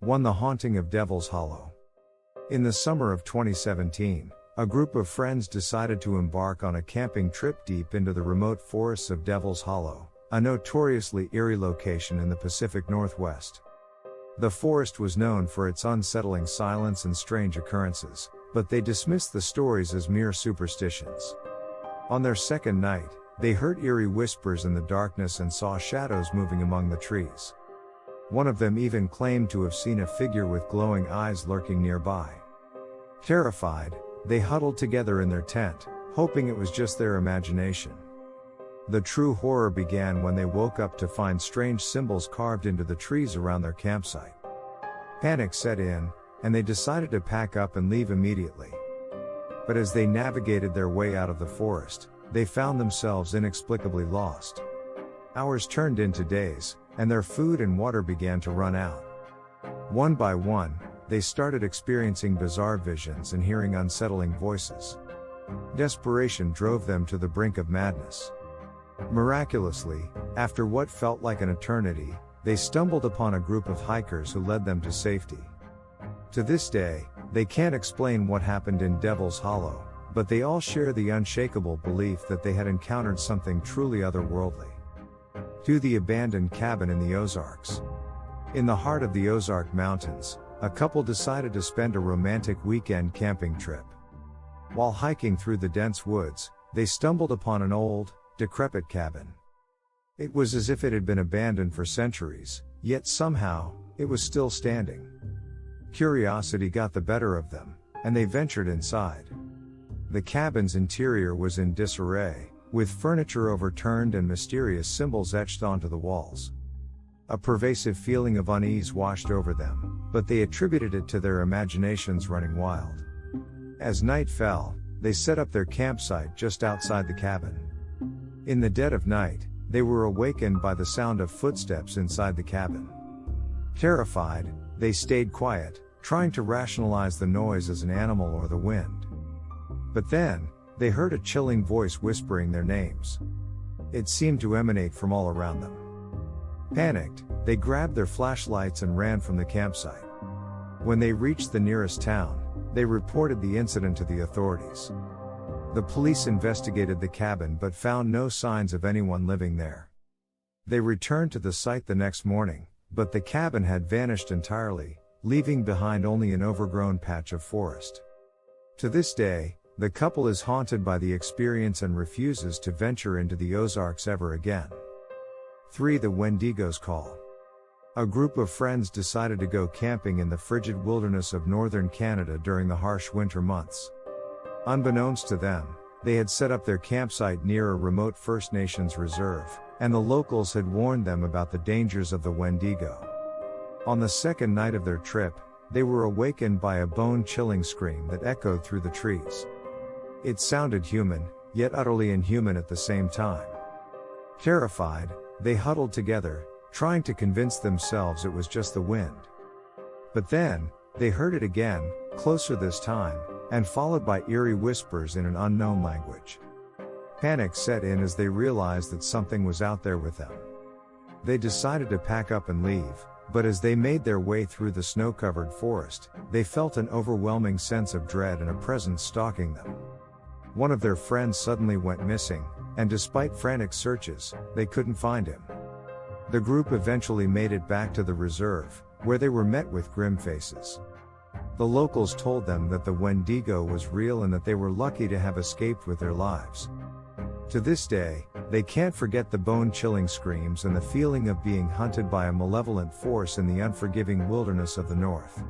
1. The Haunting of Devil's Hollow. In the summer of 2017, a group of friends decided to embark on a camping trip deep into the remote forests of Devil's Hollow, a notoriously eerie location in the Pacific Northwest. The forest was known for its unsettling silence and strange occurrences, but they dismissed the stories as mere superstitions. On their second night, they heard eerie whispers in the darkness and saw shadows moving among the trees. One of them even claimed to have seen a figure with glowing eyes lurking nearby. Terrified, they huddled together in their tent, hoping it was just their imagination. The true horror began when they woke up to find strange symbols carved into the trees around their campsite. Panic set in, and they decided to pack up and leave immediately. But as they navigated their way out of the forest, they found themselves inexplicably lost. Hours turned into days, and their food and water began to run out. One by one, they started experiencing bizarre visions and hearing unsettling voices. Desperation drove them to the brink of madness. Miraculously, after what felt like an eternity, they stumbled upon a group of hikers who led them to safety. To this day, they can't explain what happened in Devil's Hollow, but they all share the unshakable belief that they had encountered something truly otherworldly. 2. The Abandoned Cabin in the Ozarks. In the heart of the Ozark Mountains, a couple decided to spend a romantic weekend camping trip. While hiking through the dense woods, they stumbled upon an old, decrepit cabin. It was as if it had been abandoned for centuries, yet somehow, it was still standing. Curiosity got the better of them, and they ventured inside. The cabin's interior was in disarray, with furniture overturned and mysterious symbols etched onto the walls. A pervasive feeling of unease washed over them, but they attributed it to their imaginations running wild. As night fell, they set up their campsite just outside the cabin. In the dead of night, they were awakened by the sound of footsteps inside the cabin. Terrified, they stayed quiet, trying to rationalize the noise as an animal or the wind. But then, they heard a chilling voice whispering their names. It seemed to emanate from all around them. Panicked, they grabbed their flashlights and ran from the campsite. When they reached the nearest town, they reported the incident to the authorities. The police investigated the cabin but found no signs of anyone living there. They returned to the site the next morning, but the cabin had vanished entirely, leaving behind only an overgrown patch of forest. To this day, the couple is haunted by the experience and refuses to venture into the Ozarks ever again. 3. The Wendigo's Call. A group of friends decided to go camping in the frigid wilderness of northern Canada during the harsh winter months. Unbeknownst to them, they had set up their campsite near a remote First Nations reserve, and the locals had warned them about the dangers of the Wendigo. On the second night of their trip, they were awakened by a bone-chilling scream that echoed through the trees. It sounded human, yet utterly inhuman at the same time. Terrified, they huddled together, trying to convince themselves it was just the wind. But then, they heard it again, closer this time, and followed by eerie whispers in an unknown language. Panic set in as they realized that something was out there with them. They decided to pack up and leave, but as they made their way through the snow-covered forest, they felt an overwhelming sense of dread and a presence stalking them. One of their friends suddenly went missing, and despite frantic searches, they couldn't find him. The group eventually made it back to the reserve, where they were met with grim faces. The locals told them that the Wendigo was real and that they were lucky to have escaped with their lives. To this day, they can't forget the bone-chilling screams and the feeling of being hunted by a malevolent force in the unforgiving wilderness of the north.